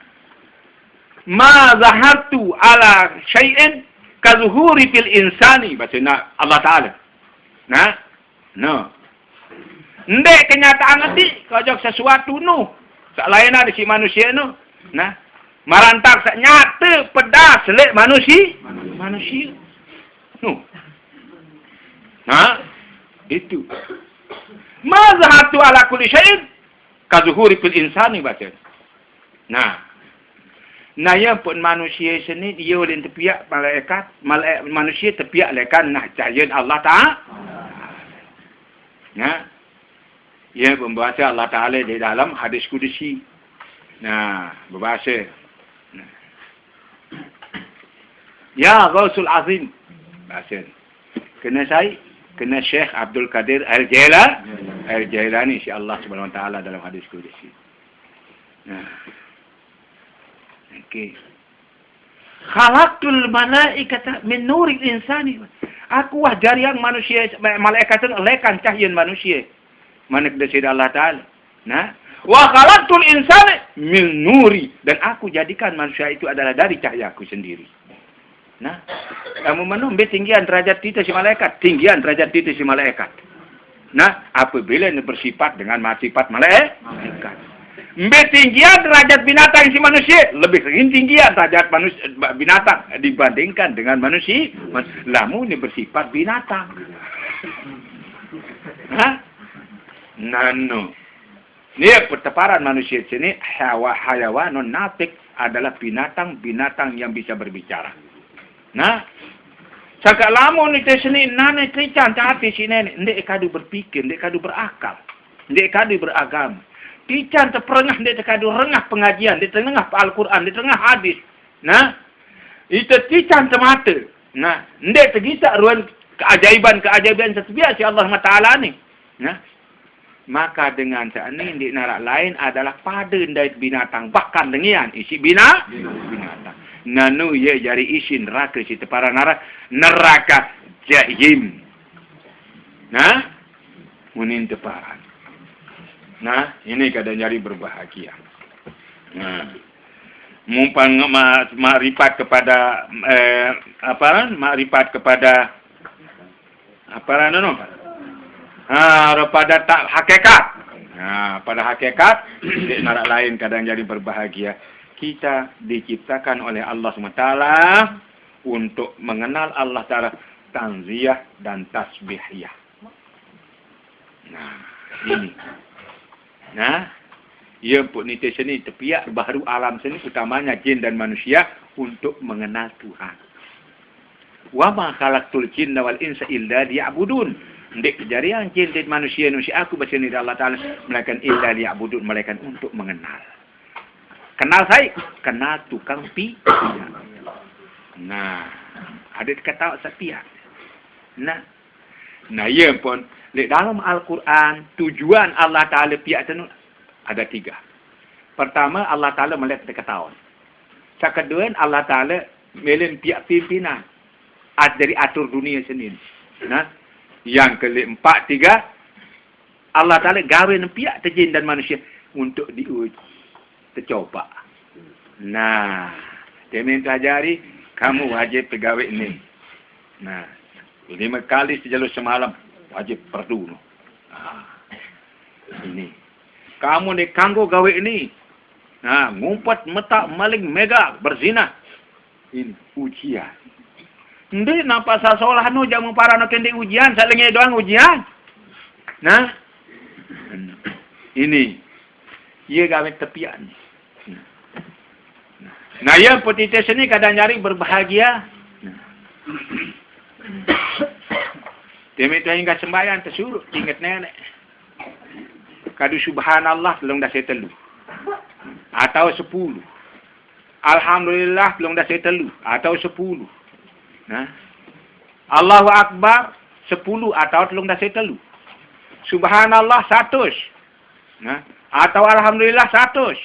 Ma zahartu ala syai'in kazuhuri fil insani. Baca Allah Ta'ala. Nah. No. Ndek kenyataan nanti kau sesuatu nu. Selain ada si manusia nu. Nah. Marantak sak nyata pedas lek manusia. Nu. Nah. Itu. Ma zahartu ala kulli syai'in kazuhuri fil insani baca. Nah. Nah, ya pun manusia sini dia boleh terpiak malaikat, manusia terpiak lekan nak cahayan Allah Ta'ala. Nah. Ya membaca Allah Ta'ala di dalam hadis kudusi. Nah, berbahasa. Nah. Ya Ghausul Azim. Bahasa. Kena saya, kena Syekh Abdul Qadir Al-Jailani insya-Allah Subhanahu Wa Ta'ala dalam hadis kudusi. Nah. Okey. Khalaqtul malaikata min nuril insani. Aku wah jariang manusia malaikat itu lekan cahaya manusia. Mana kedai Allah Ta'ala. Nah. Wa khalaqtul insana min nuri. Dan aku jadikan manusia itu adalah dari cahaya aku sendiri. Nah. Kamu menumbuh tinggian derajat kita si malaikat. Tinggian derajat kita si malaikat. Nah. Apabila ini bersifat dengan sifat malaikat. Tinggian derajat binatang si manusia. Lebih tinggian derajat manusia, binatang dibandingkan dengan manusia. Lamu ini bersifat binatang. Hah? Nano. Ini perteparan manusia sini hayawanun natik adalah binatang-binatang yang bisa berbicara. Nah, cakap lama ni sini nane krican hati sini ndek kadu berpikir, ndek kadu berakal, ndek kadu beragama. Kican terperengah ndek kadu rengah pengajian, ndek tengah Al-Quran, ndek tengah hadis. Nah, itu kican temata. Nah, ndek tergita ruan keajaiban setiap si Allah Taala ni. Nah, maka dengan saat ini di narak lain adalah pada dari binatang. Bahkan dengan isi binatang. Nanu ye jari isi neraka si para neraka jahim. Nah, munin teparan. Nah, ini kadang jari berbahagia. Nah, mumpang makrifat kepada makrifat kepada pada tak hakikat. Nah, pada hakikat di narak lain kadang jadi berbahagia. Kita diciptakan oleh Allah SWT untuk mengenal Allah Ta'ala tanziyah dan tasbihiyah. Nah, ini. Nah, ia pun ni sini tepiak baharu alam sini utamanya jin dan manusia untuk mengenal Tuhan. Wa ma khalaqtul jinna wal insa illa liya'budun. Ndek kejarian jin dan manusia aku baca ni Allah Ta'ala melainkan illa liya'budun, melainkan untuk mengenal. Kenal saya, kenal tukang pi. Nah, ada kata setia. Nah, ia pun di dalam Al-Quran tujuan Allah Ta'ala pihak itu ada 3. Pertama, Allah Ta'ala melihat ketahuan. Yang kedua, Allah Ta'ala melihat pihak pimpinan dari atur dunia sendiri. Nah, yang keempat, 3, Allah Ta'ala gawin pihak jin dan manusia untuk diuji, tercoba. Nah, dia minta pelajari, kamu wajib pegawai ini. Nah, 5 kali sejalur semalam wajib perdu. Nah, ini. Kamu ni kanggo gawe ini. Nah, ngumpet, metak, maling, mega, berzina. Ini ujian. Hindi nampak sasolah nu jamu para no kendi ujian, salingnya doang ujian. Nah, ini. Ia gawe tepian. Nah, yang petite sini kadang nyari berbahagia. Demi Tuhan hingga sembahyang tersuruh ingat nenek. Kadu subhanallah belum dah setelu. Atau 10. Alhamdulillah belum dah setelu atau 10. Nah. Allahu Akbar 10 atau belum dah setelu. Subhanallah 100. Nah, atau alhamdulillah 100.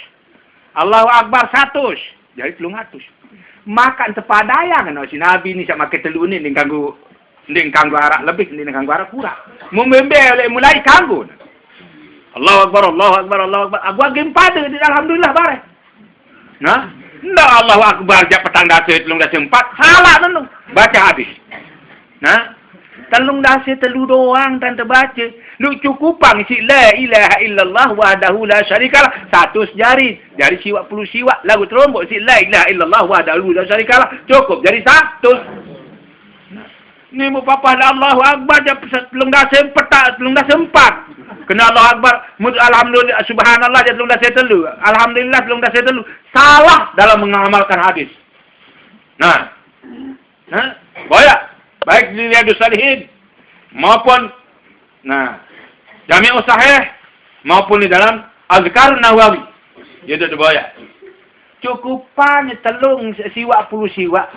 Allahu Akbar 100. Jadi 300. Makan terpadayang kan si Nabi ni sak makan telu ni ning kanggo arak lebih ning kanggo arak kurang. Membembel mulai kanggo. Allahu Akbar, Allahu Akbar, Allahu Akbar. Aku agem pada alhamdulillah bare. Nah, ndak Allahu Akbar jak petang dasa 304. Salah tu. Baca hadis. Nah, 3 telu doang tan terbaca. Lu cukupang si la ilaha illallah wahdahu la syarikalah 100 jari. Jari siwak 10 siwak lagu terombok si la ilaha illallah wahdahu la syarikalah cukup jadi 100. Ni mu papa Allahu Akbar je 3 petak 3 kena Allahu Akbar alhamdulillah subhanallah je 3 alhamdulillah 3 salah dalam mengamalkan hadis. Nah boleh baik di Riyadhus Shalihin maupun Jami'us Sahih maupun di dalam Azkar Nawawi. Dia tu boleh. Cukupannya telung siwak 10 siwak.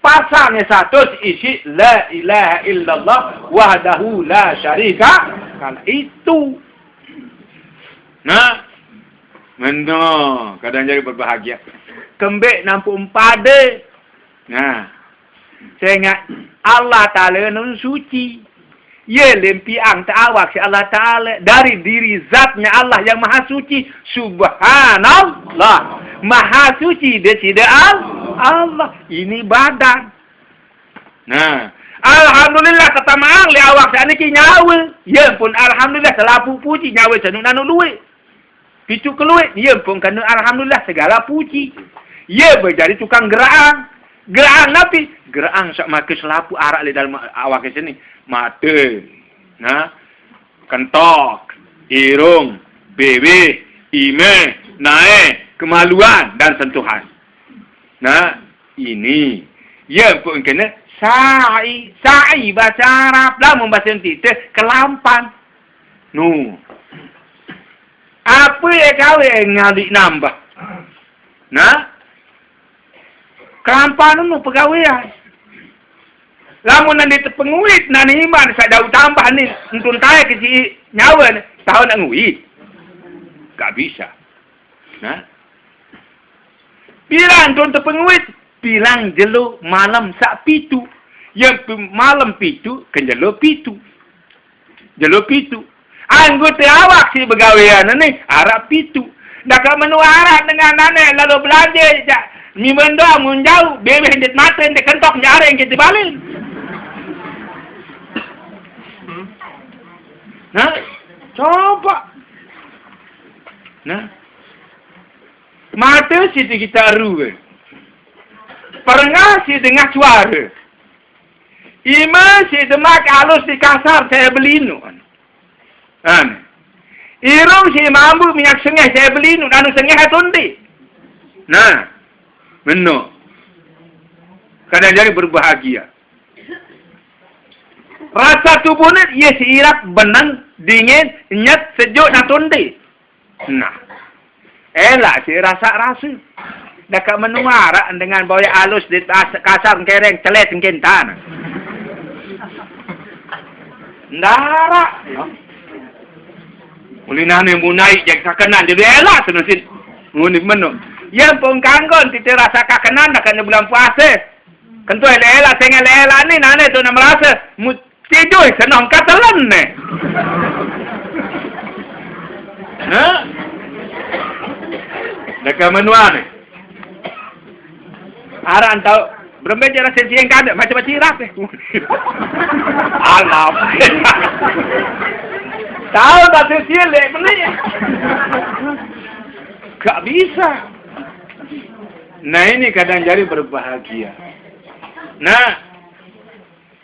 Pasalnya 100 isi la ilaha illallah wahdahu la syarika lah. Itu. Nah. Meno, kadang jadi berbahagia. Kembek nampak empade. Nah. Saya ingat Allah Ta'ala nun suci. Ye lempiang ta'awak si Allah Ta'ala dari diri zatnya Allah yang maha suci. Subhanallah. Maha suci dia tidak Allah. Ini badan. Nah. Alhamdulillah kata maang li awak sa niki nyawa. Ya pun alhamdulillah selapu puji nyawa sanu nanu luwe. Picu keluwe. Ya pun kena alhamdulillah segala puji. Ya berjadi tukang gerang. Gerang napi? Gerang sak make selapu arak li dalam awak sini. Mata. Nah. Kentok. Irung. Bebe. Ime. Naik. Kemaluan dan sentuhan. Nah. Ini. Ya pun kena sa'i. Sa'i bahasa Arab. Lah membaca nanti. Kelampan. Nu. Apa yang kau yang ngalik nambah? Nah. Kelampan nu pegawaian. Lamun nanti terpenguit nani iman sak jauh tambah ni untuk tanya ke si nyawa ni tahu nak nguit. Tak bisa. Nah. Bilang tuan terpenguit bilang jelo malam sak pitu. Yang malam pitu kan jelo pitu. Jelo pitu. Anggota awak si pegawaian ni arah pitu. Dak menu arah dengan nane lalu belanja jak ni benda menjauh, bebek hendak mata hendak kentok nyara yang kita balik. Nah, coba. Nah, mata si kita ruwe. Perengah si dengar suara. Ima si demak halus di kasar saya beli nu. Irung si mampu minyak sengeh saya beli nu, anu sengeh hatundi. Nah. Benar. Kadang jadi berbahagia. Rasa tubuh ni, ia seirak, benang, dingin, nyat, sejuk, dan tundi. Nah. Elak si rasa-rasa. Dekat menuarak dengan bawah halus di kasar, kereng, celet, kentan. Ndarak. Mulai ni munai, jadi kakenan. Jadi elak senusin. Ngunik menuk. Yang pun kanggon kita rasa kakenan dah kena bulan puasa. Kentu ela-ela tengah ela ni nane tu nak merasa tidur senang katalan ni. Ha? Dekat menua ni. Aran tahu berbeja rasa siang kada macam-macam rak ni. Alam. Tahu tak siang lek benar. Tak bisa. Nah ini kadang jadi berbahagia. Nah,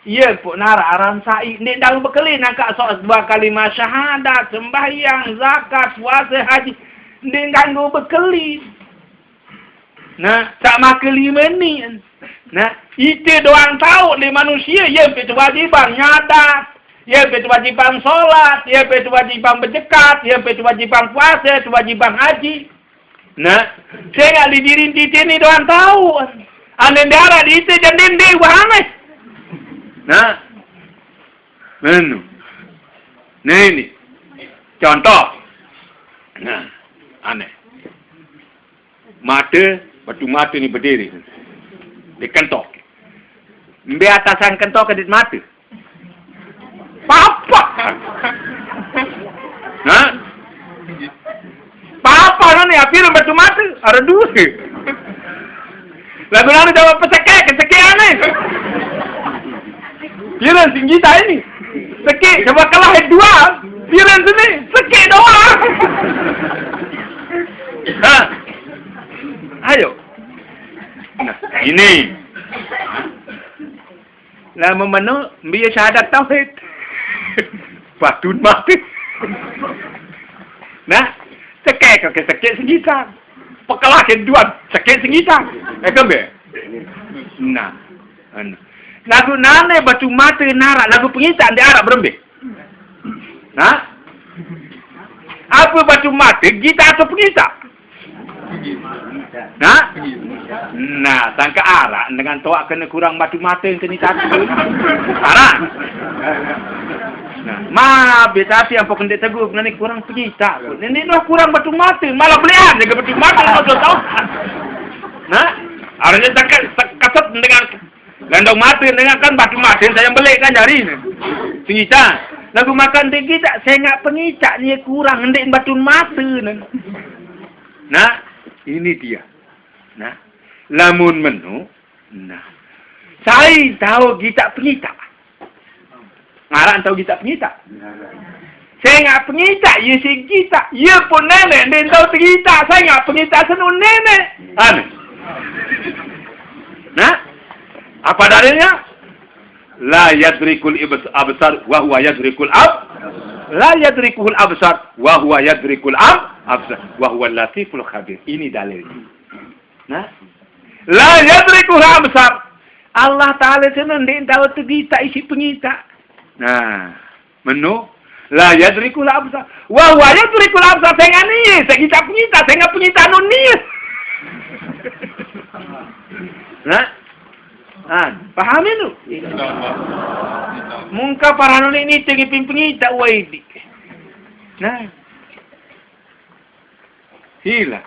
ia pun nara aran sa'i. Ni dalam bekali nak soal 2 kalimah syahadat, sembahyang, zakat, puasa, haji. Ni ganggu bekali. Nah, tak makan 5 ni. Nah, itu doang tahu di manusia. Ia berkewajiban nyadat. Ia berkewajiban solat. Ia berkewajiban berzekat. Ia berkewajiban puasa, kewajiban haji. Nah, saya nggak didirin titik ni doang tahu. Anda darah di itu jangan dia wahai. Nah, menu. Nah ini contoh. Nah, aneh. Batu mata ni berdiri. Dia kentok. Mbe atasan kentok ke di mata. Papa. Nah. Papa ni apir batu mata. Ada dua. Lagu nana jawab kesekian ni. Piran tinggi tak ini. Sekik, coba kalah dua. Piran sini, sekik doang. Ha. Ayo. Nah, ini. Lama mana, biar syahadat tauhid. Patut mati. Nah, sekik ke sekik segitar. Pekalah dua, sekik segitar. Kembe. Nah, lagu nane batu mata narak, lagu pengitaan di Arab berembik. Nah, apa batu mata, gita atau pengita? Nah, sangka arak dengan toak kena kurang batu mata yang kena satu. Arak. Nah, tapi yang pokok ndek teguh ni kurang pengita. Ini dah kurang batu mata, malah belian jaga batu mata mau tahu. Nah, arahnya sangka kasut dengan landau mata dengan kan batu mata saya beli kan jari ni. Pengita. Lagu makan tinggi tak saya ngak pengita ni kurang ndek batu mata ni. Nah, ini dia. Nah, lamun menu. Nah, saya tahu kita pengita. Ngaran tahu kita pengita. Saya ngak pengita, ya si kita. Ya pun nenek, dia tahu pengita. Saya ngak pengita senun nenek. Aneh. Nah, apa dalilnya? La yadrikul absar wa huwa yadrikul La yadrikul absar wa huwa yadrikul absar wa huwa latiful khabir. Ini dalilnya. Nah, la yadrikul absar. Allah Taala senang dia tahu tu kita isi pengita. Nah, menu la yadrikul absar wa huwa yadrikul absar. Saya ni, saya kita pengita, saya ngap pengita nun ni. Nah, paham itu? Mungka para noni ini tinggi pimpingi tak waidi. Nah, hilang.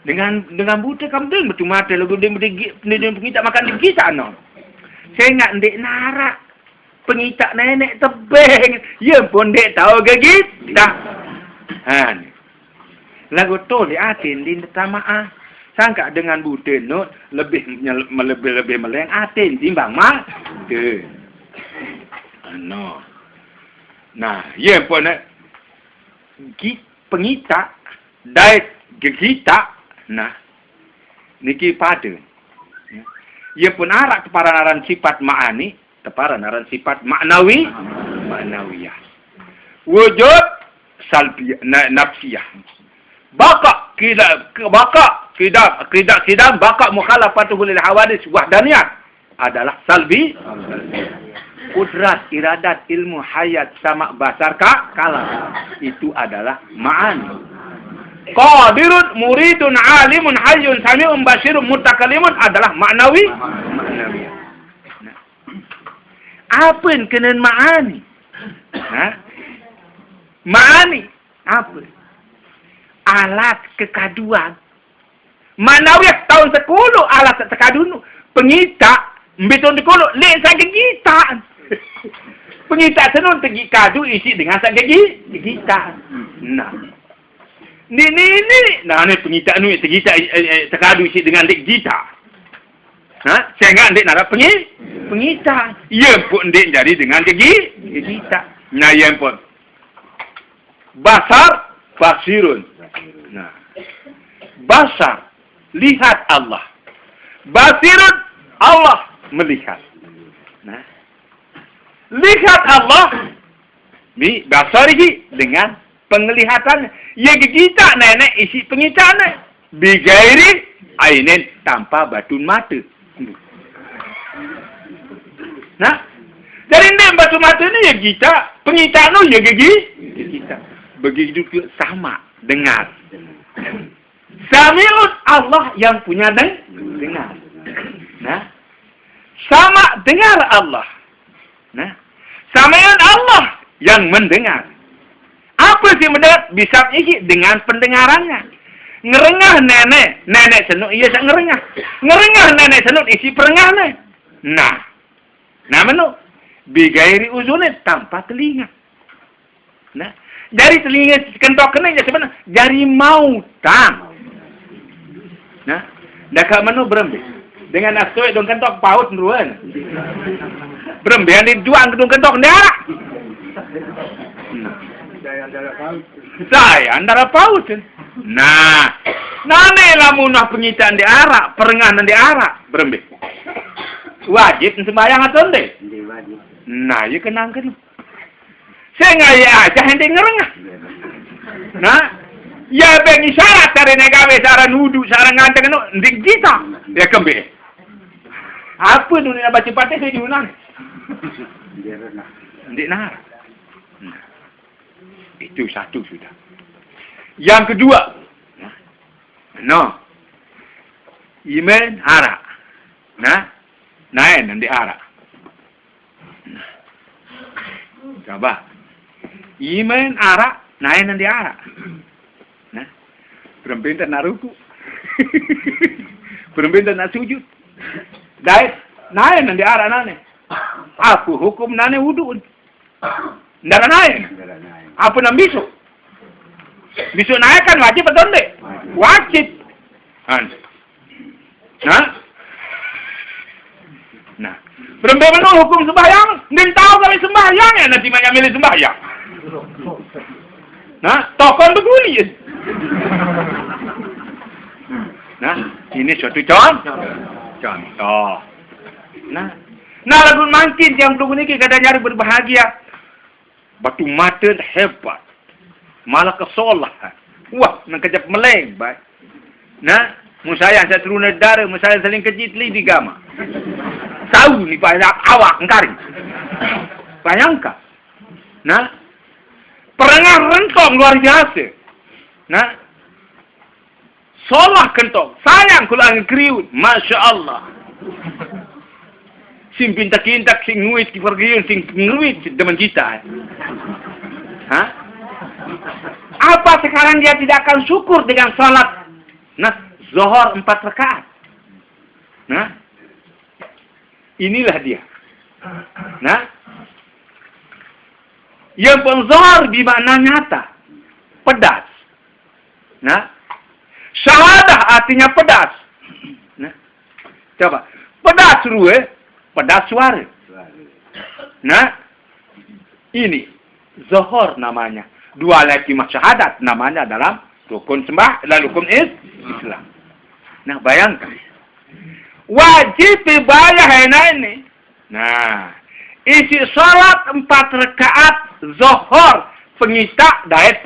Dengan buta kamu tu betul mata lagu dia pengita makan di kita no. Saya nak ndek narak pengita nenek tebeng. Ya pun dek tahu gigit dah. Han. Lagu tu di atin di tamaah. Sangka dengan buta no lebih meleng atin timbang mak. Tu. No. Nah, ya pun pengita dai kita. Nah, niki pada. Ya pun arak kepararan sifat ma'ani, kepararan sifat ma'nawiyah. Wujud salbiyah, nafsiyah. Baka mukhalafatul lil hawadis wahdaniyah adalah salbi. Kudrat, iradat, ilmu, hayat, sama, basar, kalam. Itu adalah ma'ani. Qadirun, muridun, alimun, hayyun, sami'un, basyirun, mutakalimun adalah maknawi. Nah. Apa yang kena ma'ani? Nah. Ma'ani. Apa? Alat kekaduan. Maknawi tahun 10 alat kekaduan. Pengita, betul dikulu, lek saya gigita. Pengita senun pergi kadu isi dengan saya gigita. Nah. Ni. Nah, ni pengita ni tergita terkadu isi dengan dek gita. Ha? Saya enggak dek nak pengita. Ya pun dek jadi dengan gita. Nah, yang pun basar basirun. Nah. Basar lihat Allah. Basirun Allah melihat. Nah. Lihat Allah bi basarihi dengan penglihatan. Ya kita nenek isi pengitaan bigairi ainin tanpa batu mata. Nah, dari ni batu mata ni ya kita pengitaan ya kita. Begitu sama dengar. Sami'un Allah yang punya dengar. Nah. Sama dengar Allah. Nah. Sami'un Allah yang mendengar. Apa sih mendengar? Bisa isi dengan pendengarannya. Ngerengah nenek senut ia sak ngerengah. Ngerengah nenek senut isi perengahnya. Nah menu bigairi uzune tanpa telinga. Nah, dari telinga kentok kena je sebenarnya jari mautang. Nah, dah kat menu berembe. Dengan astoy dong kentok paut meruan. Berembe yang dijuang gedung kentok ndara. Saya antara paut. Nah, nane lamun pengitaan di arak, perengahan di arak, berembe. Wajib sembahyang atau ndek? Nah, ya kenangkan. Saya ngaya aja hente ngerengah. Nah, ya bengi syarat dari negawe saran wudu, saran nganteng ndik kita. Ya kembe. Apa dunia baca patih saya diunang? Ndik nar. Nah, itu satu sudah. Yang kedua, iman arak. Nah, naik nanti arak. Coba. Iman arak, naik nanti arak. Nah, perempuan tak nak ruku. Perempuan tak nak sujud. Naik nanti arak nane. Apa hukum nane wudu? Ndak naik. Apa nam besok? Besok naik kan wajib atau enggak? Wajib. Nah, perempuan menung hukum sembahyang, dia tahu kali sembahyang ya nanti banyak milih sembahyang. Nah, tokon begini. Nah, ini suatu contoh. Nah, lagu makin yang belum ini kita nyari berbahagia. Batu mata hebat. Malah kesolahan. Wah, nak kejap meleng, baik. Nah, musaya saya turun darah, musaya saling kejit li di gama. Tahu ni banyak awak engkari. Bayangkan. Nah, perengah rentong luar biasa. Nah, solah kentong. Sayang kalau angin kriut. Masya Allah. Sing pintak-pintak, sing nguit, kipergiun, sing nguit teman kita. Hah? Apa sekarang dia tidak akan syukur dengan salat? Nah, zuhur 4 rakaat. Nah, inilah dia. Nah, yang penzuhur bermakna nyata, pedas. Nah, syahadah artinya pedas. Nah, coba, pedas ruwe, pedas suara. Nah, ini zuhur namanya. Dua lagi syahadat namanya dalam rukun sembah dan rukun Islam. Nah, bayangkan. Wajib dibayar ini. Nah, isi salat 4 rakaat zuhur pengita dari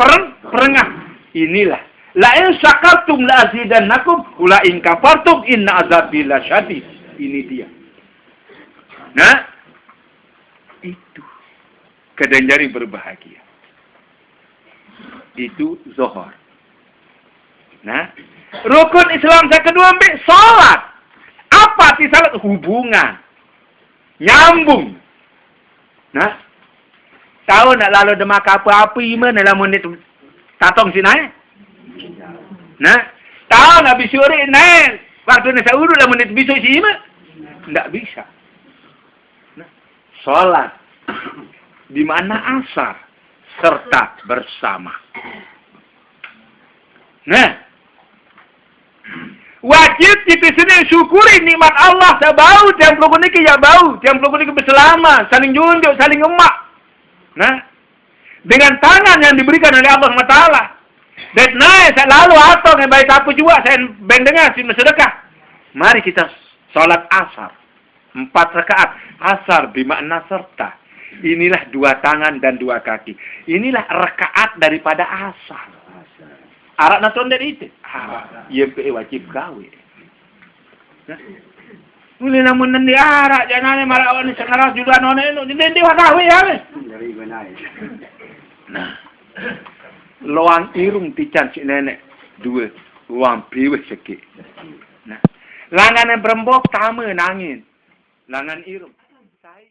perengah. Inilah. La in syakartum la azidannakum wa la in kafartum inna azabi lasyadid. Ini dia. Nah, itu kedenjari berbahagia. Itu zuhur. Nah, rukun Islam yang kedua ambil salat. Apa sih salat? Hubungan. Nyambung. Nah, tahu nak lalu demak apa-apa iman dalam menit tatong sini. Nah, tahu nak bisuri naik. Waktu nak urut dalam menit bisuri si iman. Tak bisa. Nah, salat. Di mana asar serta bersama. Nah, wajib kita sini syukuri nikmat Allah. Tak bau, tiang pelukun ini ya bau. Tiang pelukun ini berselama, saling junjuk, saling emak. Nah, dengan tangan yang diberikan oleh Allah SWT. Dan naik, saya lalu atau yang baik apa juga, saya bendengar, si sedekah. Mari kita sholat asar. 4 rakaat. Asar bermakna serta. Inilah 2 tangan dan 2 kaki. Inilah rakaat daripada asar. Arak naton dari itu. Ia wajib gawe. Muli namun nanti arak jangan marah awan sekarang juga nona itu nanti gawe ya. Nah, loang irung tican si nenek 2 Wampi wis sikit. Nah. Langan yang berembok tama nangin. Langan irum.